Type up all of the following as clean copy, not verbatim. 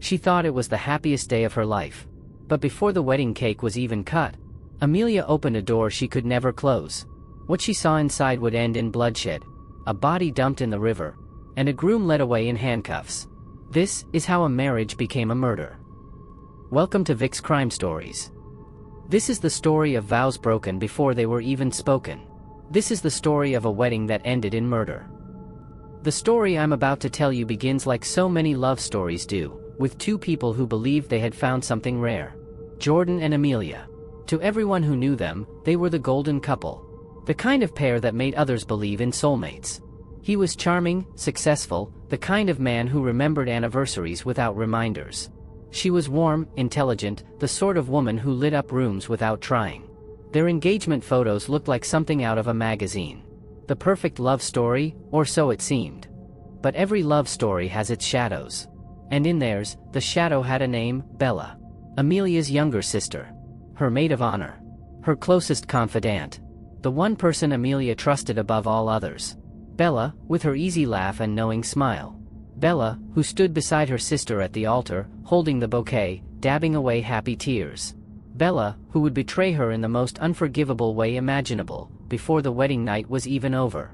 She thought it was the happiest day of her life. But before the wedding cake was even cut, Amelia opened a door she could never close. What she saw inside would end in bloodshed, a body dumped in the river, and a groom led away in handcuffs. This is how a marriage became a murder. Welcome to Vic's Crime Stories. This is the story of vows broken before they were even spoken. This is the story of a wedding that ended in murder. The story I'm about to tell you begins like so many love stories do, with two people who believed they had found something rare. Jordan and Amelia. To everyone who knew them, they were the golden couple. The kind of pair that made others believe in soulmates. He was charming, successful, the kind of man who remembered anniversaries without reminders. She was warm, intelligent, the sort of woman who lit up rooms without trying. Their engagement photos looked like something out of a magazine. The perfect love story, or so it seemed. But every love story has its shadows. And in theirs, the shadow had a name, Bella. Amelia's younger sister. Her maid of honor. Her closest confidant. The one person Amelia trusted above all others. Bella, with her easy laugh and knowing smile. Bella, who stood beside her sister at the altar, holding the bouquet, dabbing away happy tears. Bella, who would betray her in the most unforgivable way imaginable, before the wedding night was even over.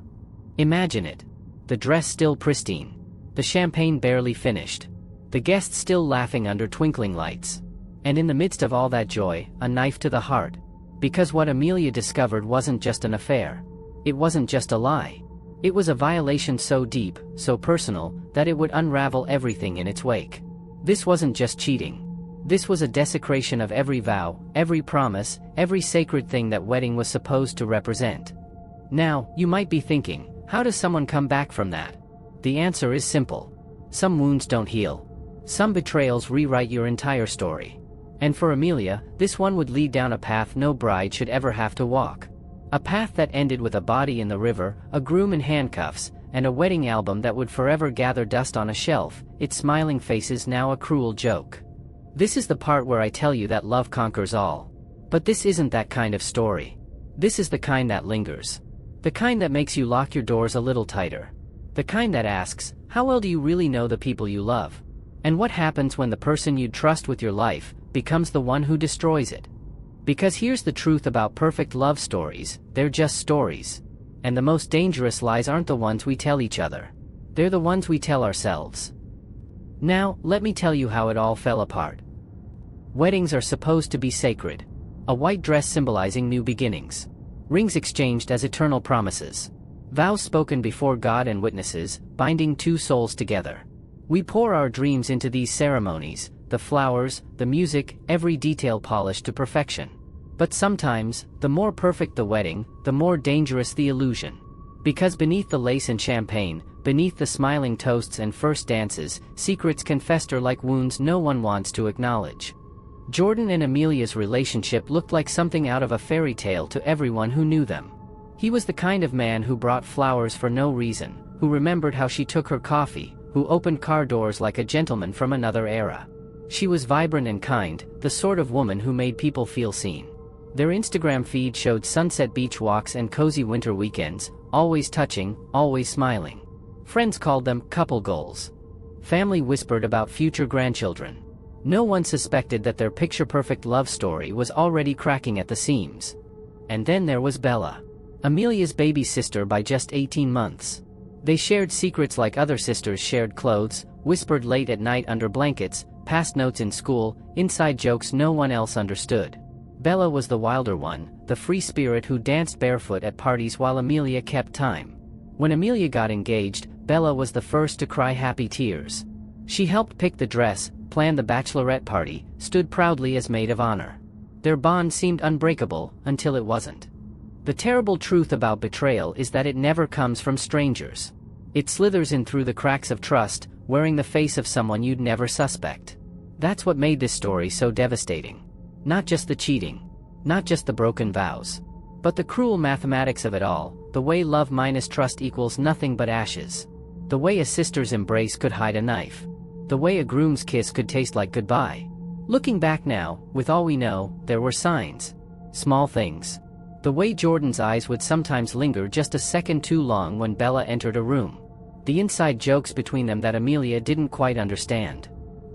Imagine it. The dress still pristine. The champagne barely finished. The guests still laughing under twinkling lights. And in the midst of all that joy, a knife to the heart. Because what Amelia discovered wasn't just an affair. It wasn't just a lie. It was a violation so deep, so personal, that it would unravel everything in its wake. This wasn't just cheating. This was a desecration of every vow, every promise, every sacred thing that wedding was supposed to represent. Now, you might be thinking, how does someone come back from that? The answer is simple. Some wounds don't heal. Some betrayals rewrite your entire story. And for Amelia, this one would lead down a path no bride should ever have to walk. A path that ended with a body in the river, a groom in handcuffs, and a wedding album that would forever gather dust on a shelf, its smiling faces now a cruel joke. This is the part where I tell you that love conquers all. But this isn't that kind of story. This is the kind that lingers. The kind that makes you lock your doors a little tighter. The kind that asks, how well do you really know the people you love? And what happens when the person you'd trust with your life becomes the one who destroys it? Because here's the truth about perfect love stories, they're just stories. And the most dangerous lies aren't the ones we tell each other. They're the ones we tell ourselves. Now, let me tell you how it all fell apart. Weddings are supposed to be sacred. A white dress symbolizing new beginnings. Rings exchanged as eternal promises. Vows spoken before God and witnesses, binding two souls together. We pour our dreams into these ceremonies, the flowers, the music, every detail polished to perfection. But sometimes, the more perfect the wedding, the more dangerous the illusion. Because beneath the lace and champagne, beneath the smiling toasts and first dances, secrets can fester like wounds no one wants to acknowledge. Jordan and Amelia's relationship looked like something out of a fairy tale to everyone who knew them. He was the kind of man who brought flowers for no reason, who remembered how she took her coffee, who opened car doors like a gentleman from another era. She was vibrant and kind, the sort of woman who made people feel seen. Their Instagram feed showed sunset beach walks and cozy winter weekends, always touching, always smiling. Friends called them couple goals. Family whispered about future grandchildren. No one suspected that their picture-perfect love story was already cracking at the seams. And then there was Bella. Amelia's baby sister by just 18 months. They shared secrets like other sisters shared clothes, whispered late at night under blankets, passed notes in school, inside jokes no one else understood. Bella was the wilder one, the free spirit who danced barefoot at parties while Amelia kept time. When Amelia got engaged, Bella was the first to cry happy tears. She helped pick the dress, planned the bachelorette party, stood proudly as maid of honor. Their bond seemed unbreakable, until it wasn't. The terrible truth about betrayal is that it never comes from strangers. It slithers in through the cracks of trust, wearing the face of someone you'd never suspect. That's what made this story so devastating. Not just the cheating. Not just the broken vows. But the cruel mathematics of it all, the way love minus trust equals nothing but ashes. The way a sister's embrace could hide a knife. The way a groom's kiss could taste like goodbye. Looking back now, with all we know, there were signs. Small things. The way Jordan's eyes would sometimes linger just a second too long when Bella entered a room. The inside jokes between them that Amelia didn't quite understand.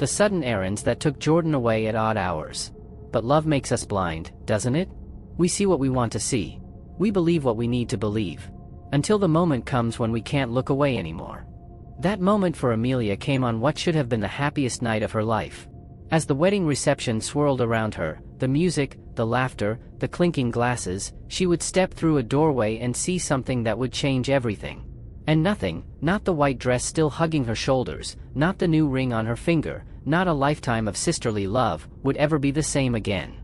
The sudden errands that took Jordan away at odd hours. But love makes us blind, doesn't it? We see what we want to see. We believe what we need to believe. Until the moment comes when we can't look away anymore. That moment for Amelia came on what should have been the happiest night of her life. As the wedding reception swirled around her, the music, the laughter, the clinking glasses, she would step through a doorway and see something that would change everything. And nothing, not the white dress still hugging her shoulders, not the new ring on her finger, not a lifetime of sisterly love, would ever be the same again.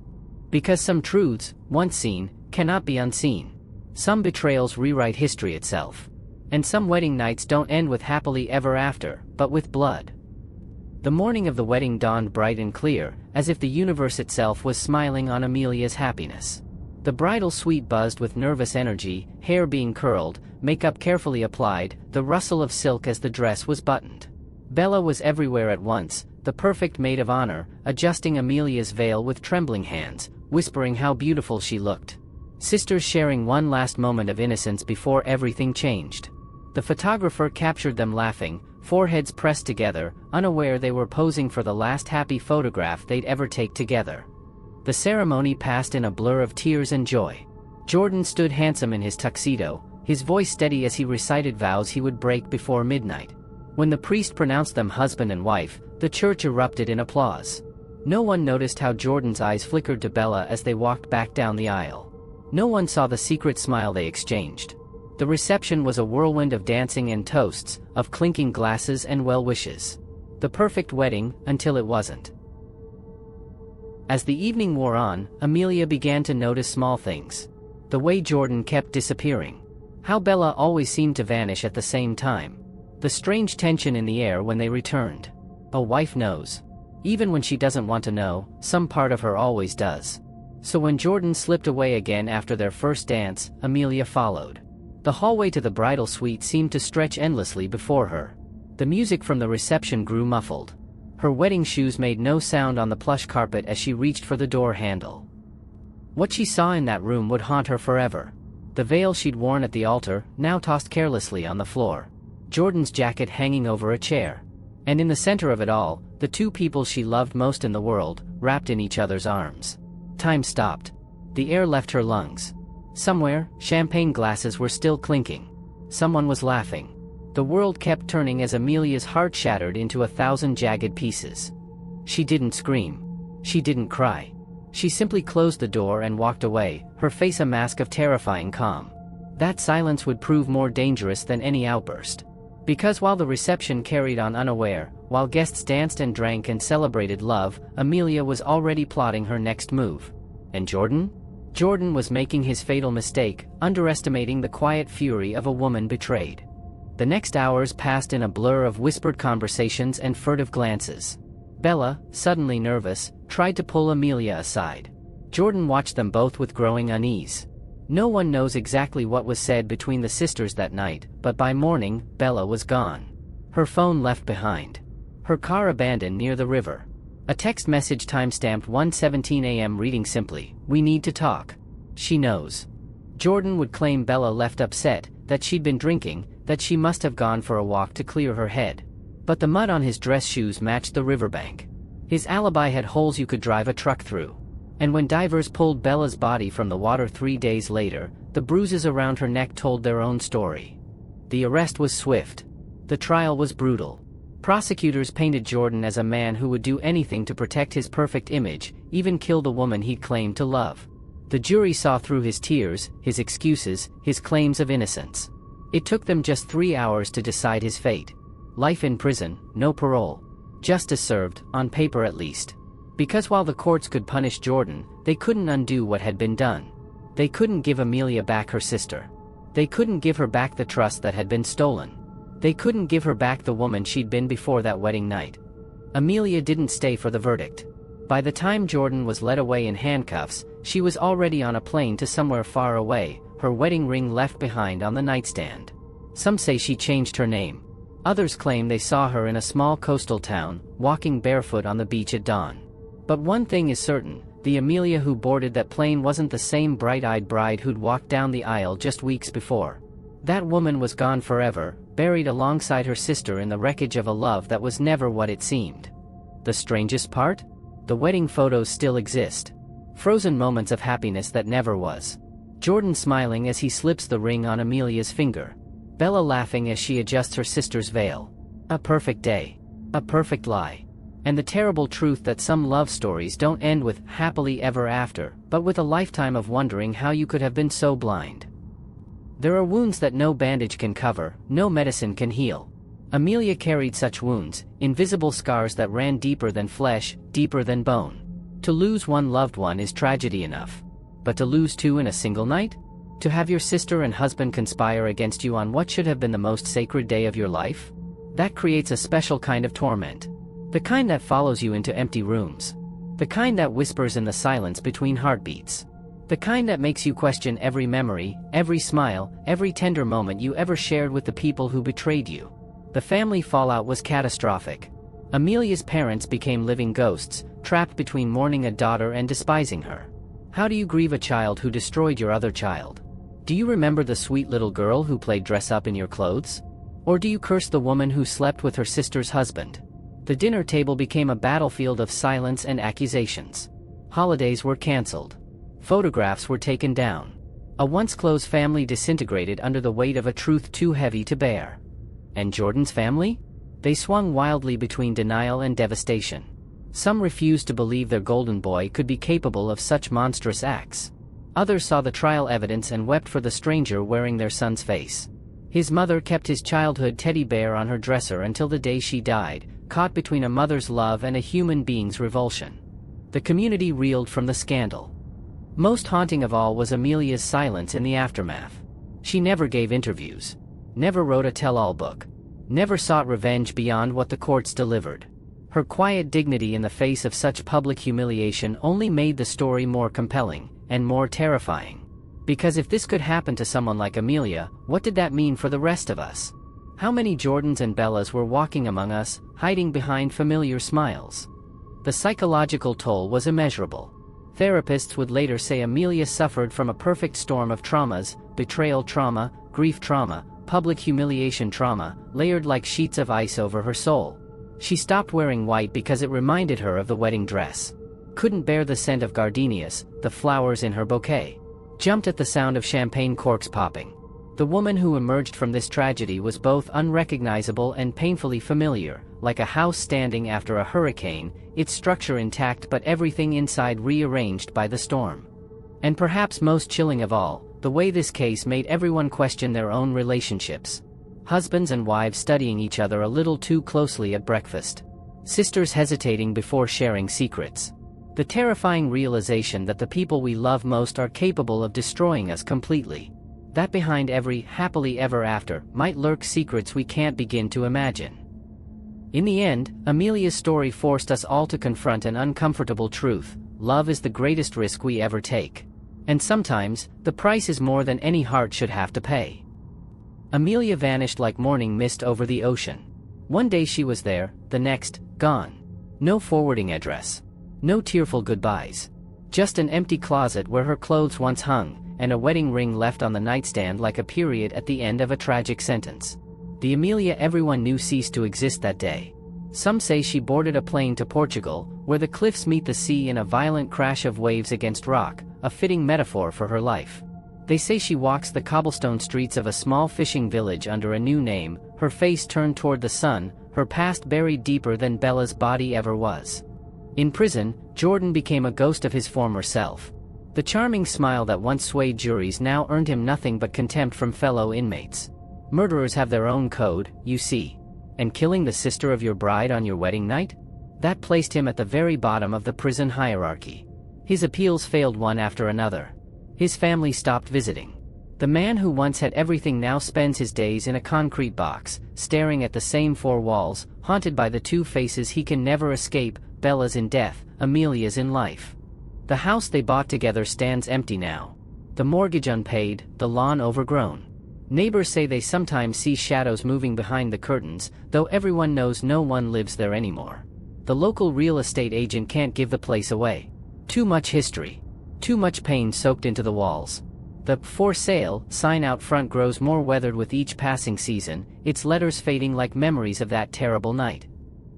Because some truths, once seen, cannot be unseen. Some betrayals rewrite history itself. And some wedding nights don't end with happily ever after, but with blood. The morning of the wedding dawned bright and clear, as if the universe itself was smiling on Amelia's happiness. The bridal suite buzzed with nervous energy, hair being curled, makeup carefully applied, the rustle of silk as the dress was buttoned. Bella was everywhere at once, the perfect maid of honor, adjusting Amelia's veil with trembling hands, whispering how beautiful she looked. Sisters sharing one last moment of innocence before everything changed. The photographer captured them laughing, foreheads pressed together, unaware they were posing for the last happy photograph they'd ever take together. The ceremony passed in a blur of tears and joy. Jordan stood handsome in his tuxedo, his voice steady as he recited vows he would break before midnight. When the priest pronounced them husband and wife, the church erupted in applause. No one noticed how Jordan's eyes flickered to Bella as they walked back down the aisle. No one saw the secret smile they exchanged. The reception was a whirlwind of dancing and toasts, of clinking glasses and well wishes. The perfect wedding, until it wasn't. As the evening wore on, Amelia began to notice small things. The way Jordan kept disappearing. How Bella always seemed to vanish at the same time. The strange tension in the air when they returned. A wife knows. Even when she doesn't want to know, some part of her always does. So when Jordan slipped away again after their first dance, Amelia followed. The hallway to the bridal suite seemed to stretch endlessly before her. The music from the reception grew muffled. Her wedding shoes made no sound on the plush carpet as she reached for the door handle. What she saw in that room would haunt her forever. The veil she'd worn at the altar, now tossed carelessly on the floor. Jordan's jacket hanging over a chair. And in the center of it all, the two people she loved most in the world, wrapped in each other's arms. Time stopped. The air left her lungs. Somewhere, champagne glasses were still clinking. Someone was laughing. The world kept turning as Amelia's heart shattered into 1,000 jagged pieces. She didn't scream. She didn't cry. She simply closed the door and walked away, her face a mask of terrifying calm. That silence would prove more dangerous than any outburst. Because while the reception carried on unaware, while guests danced and drank and celebrated love, Amelia was already plotting her next move. And Jordan? Jordan was making his fatal mistake, underestimating the quiet fury of a woman betrayed. The next hours passed in a blur of whispered conversations and furtive glances. Bella, suddenly nervous, tried to pull Amelia aside. Jordan watched them both with growing unease. No one knows exactly what was said between the sisters that night, but by morning, Bella was gone. Her phone left behind. Her car abandoned near the river. A text message timestamped 1:17 a.m. reading simply, "We need to talk." She knows. Jordan would claim Bella left upset, that she'd been drinking, that she must have gone for a walk to clear her head. But the mud on his dress shoes matched the riverbank. His alibi had holes you could drive a truck through. And when divers pulled Bella's body from the water 3 days later, the bruises around her neck told their own story. The arrest was swift. The trial was brutal. Prosecutors painted Jordan as a man who would do anything to protect his perfect image, even kill the woman he'd claimed to love. The jury saw through his tears, his excuses, his claims of innocence. It took them just 3 hours to decide his fate. Life in prison, no parole. Justice served, on paper at least. Because while the courts could punish Jordan, they couldn't undo what had been done. They couldn't give Amelia back her sister. They couldn't give her back the trust that had been stolen. They couldn't give her back the woman she'd been before that wedding night. Amelia didn't stay for the verdict. By the time Jordan was led away in handcuffs, she was already on a plane to somewhere far away, her wedding ring left behind on the nightstand. Some say she changed her name. Others claim they saw her in a small coastal town, walking barefoot on the beach at dawn. But one thing is certain, the Amelia who boarded that plane wasn't the same bright-eyed bride who'd walked down the aisle just weeks before. That woman was gone forever, buried alongside her sister in the wreckage of a love that was never what it seemed. The strangest part? The wedding photos still exist. Frozen moments of happiness that never was. Jordan smiling as he slips the ring on Amelia's finger. Bella laughing as she adjusts her sister's veil. A perfect day. A perfect lie. And the terrible truth that some love stories don't end with happily ever after, but with a lifetime of wondering how you could have been so blind. There are wounds that no bandage can cover, no medicine can heal. Amelia carried such wounds, invisible scars that ran deeper than flesh, deeper than bone. To lose one loved one is tragedy enough. But to lose two in a single night? To have your sister and husband conspire against you on what should have been the most sacred day of your life? That creates a special kind of torment. The kind that follows you into empty rooms. The kind that whispers in the silence between heartbeats. The kind that makes you question every memory, every smile, every tender moment you ever shared with the people who betrayed you. The family fallout was catastrophic. Amelia's parents became living ghosts, trapped between mourning a daughter and despising her. How do you grieve a child who destroyed your other child? Do you remember the sweet little girl who played dress-up in your clothes? Or do you curse the woman who slept with her sister's husband? The dinner table became a battlefield of silence and accusations. Holidays were cancelled. Photographs were taken down. A once close family disintegrated under the weight of a truth too heavy to bear. And Jordan's family? They swung wildly between denial and devastation. Some refused to believe their golden boy could be capable of such monstrous acts. Others saw the trial evidence and wept for the stranger wearing their son's face. His mother kept his childhood teddy bear on her dresser until the day she died, caught between a mother's love and a human being's revulsion. The community reeled from the scandal. Most haunting of all was Amelia's silence in the aftermath. She never gave interviews. Never wrote a tell-all book. Never sought revenge beyond what the courts delivered. Her quiet dignity in the face of such public humiliation only made the story more compelling, and more terrifying. Because if this could happen to someone like Amelia, what did that mean for the rest of us? How many Jordans and Bellas were walking among us, hiding behind familiar smiles? The psychological toll was immeasurable. Therapists would later say Amelia suffered from a perfect storm of traumas: betrayal trauma, grief trauma, public humiliation trauma, layered like sheets of ice over her soul. She stopped wearing white because it reminded her of the wedding dress. Couldn't bear the scent of gardenias, the flowers in her bouquet. Jumped at the sound of champagne corks popping. The woman who emerged from this tragedy was both unrecognizable and painfully familiar, like a house standing after a hurricane, its structure intact but everything inside rearranged by the storm. And perhaps most chilling of all, the way this case made everyone question their own relationships. Husbands and wives studying each other a little too closely at breakfast. Sisters hesitating before sharing secrets. The terrifying realization that the people we love most are capable of destroying us completely. That behind every happily ever after might lurk secrets we can't begin to imagine. In the end, Amelia's story forced us all to confront an uncomfortable truth: love is the greatest risk we ever take. And sometimes, the price is more than any heart should have to pay. Amelia vanished like morning mist over the ocean. One day she was there, the next, gone. No forwarding address. No tearful goodbyes. Just an empty closet where her clothes once hung, and a wedding ring left on the nightstand like a period at the end of a tragic sentence. The Amelia everyone knew ceased to exist that day. Some say she boarded a plane to Portugal, where the cliffs meet the sea in a violent crash of waves against rock, a fitting metaphor for her life. They say she walks the cobblestone streets of a small fishing village under a new name, her face turned toward the sun, her past buried deeper than Bella's body ever was. In prison, Jordan became a ghost of his former self. The charming smile that once swayed juries now earned him nothing but contempt from fellow inmates. Murderers have their own code, you see. And killing the sister of your bride on your wedding night? That placed him at the very bottom of the prison hierarchy. His appeals failed one after another. His family stopped visiting. The man who once had everything now spends his days in a concrete box, staring at the same four walls, haunted by the two faces he can never escape: Bella's in death, Amelia's in life. The house they bought together stands empty now. The mortgage unpaid, the lawn overgrown. Neighbors say they sometimes see shadows moving behind the curtains, though everyone knows no one lives there anymore. The local real estate agent can't give the place away. Too much history. Too much pain soaked into the walls. The "for sale" sign out front grows more weathered with each passing season, its letters fading like memories of that terrible night.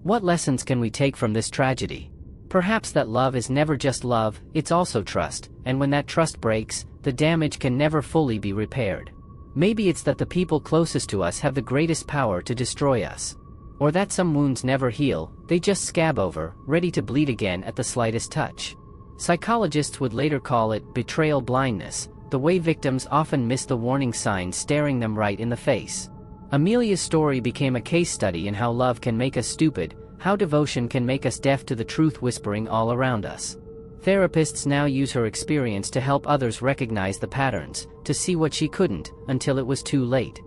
What lessons can we take from this tragedy? Perhaps that love is never just love, it's also trust, and when that trust breaks, the damage can never fully be repaired. Maybe it's that the people closest to us have the greatest power to destroy us. Or that some wounds never heal, they just scab over, ready to bleed again at the slightest touch. Psychologists would later call it betrayal blindness, the way victims often miss the warning signs staring them right in the face. Amelia's story became a case study in how love can make us stupid, how devotion can make us deaf to the truth whispering all around us. Therapists now use her experience to help others recognize the patterns, to see what she couldn't, until it was too late.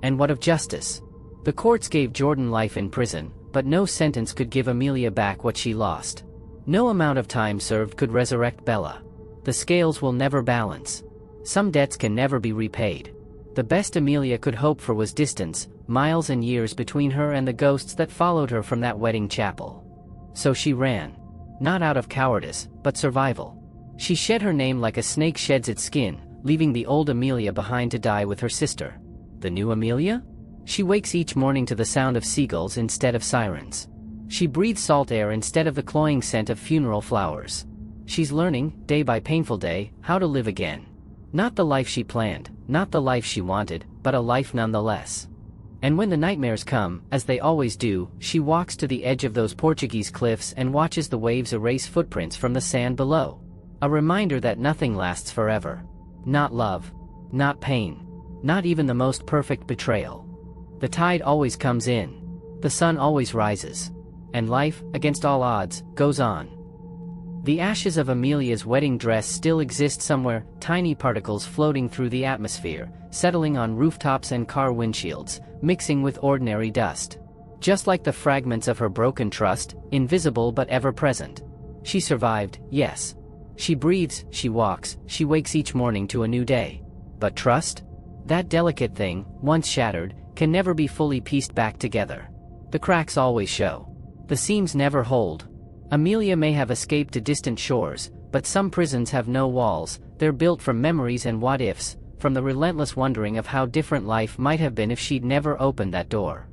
And what of justice? The courts gave Jordan life in prison, but no sentence could give Amelia back what she lost. No amount of time served could resurrect Bella. The scales will never balance. Some debts can never be repaid. The best Amelia could hope for was distance, miles and years between her and the ghosts that followed her from that wedding chapel. So she ran. Not out of cowardice, but survival. She shed her name like a snake sheds its skin, leaving the old Amelia behind to die with her sister. The new Amelia? She wakes each morning to the sound of seagulls instead of sirens. She breathes salt air instead of the cloying scent of funeral flowers. She's learning, day by painful day, how to live again. Not the life she planned, not the life she wanted, but a life nonetheless. And when the nightmares come, as they always do, she walks to the edge of those Portuguese cliffs and watches the waves erase footprints from the sand below. A reminder that nothing lasts forever. Not love. Not pain. Not even the most perfect betrayal. The tide always comes in. The sun always rises. And life, against all odds, goes on. The ashes of Amelia's wedding dress still exist somewhere, tiny particles floating through the atmosphere, settling on rooftops and car windshields, mixing with ordinary dust. Just like the fragments of her broken trust, invisible but ever present. She survived, yes. She breathes, she walks, she wakes each morning to a new day. But trust? That delicate thing, once shattered, can never be fully pieced back together. The cracks always show. The seams never hold. Amelia may have escaped to distant shores, but some prisons have no walls. They're built from memories and what-ifs, from the relentless wondering of how different life might have been if she'd never opened that door.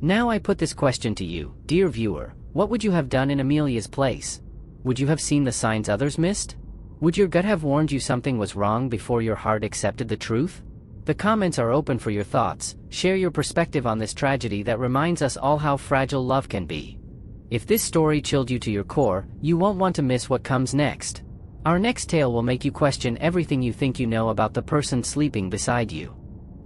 Now I put this question to you, dear viewer, what would you have done in Amelia's place? Would you have seen the signs others missed? Would your gut have warned you something was wrong before your heart accepted the truth? The comments are open for your thoughts. Share your perspective on this tragedy that reminds us all how fragile love can be. If this story chilled you to your core, you won't want to miss what comes next. Our next tale will make you question everything you think you know about the person sleeping beside you.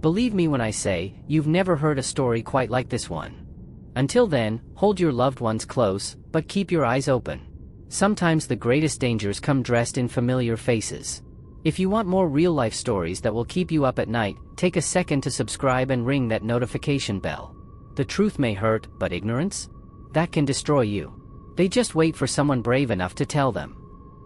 Believe me when I say, you've never heard a story quite like this one. Until then, hold your loved ones close, but keep your eyes open. Sometimes the greatest dangers come dressed in familiar faces. If you want more real-life stories that will keep you up at night, take a second to subscribe and ring that notification bell. The truth may hurt, but ignorance? That can destroy you. They just wait for someone brave enough to tell them.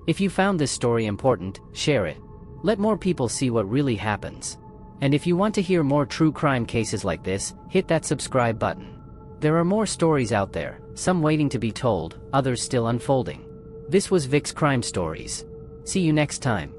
If you found this story important, share it. Let more people see what really happens. And if you want to hear more true crime cases like this, hit that subscribe button. There are more stories out there, some waiting to be told, others still unfolding. This was Vic's Crime Stories. See you next time.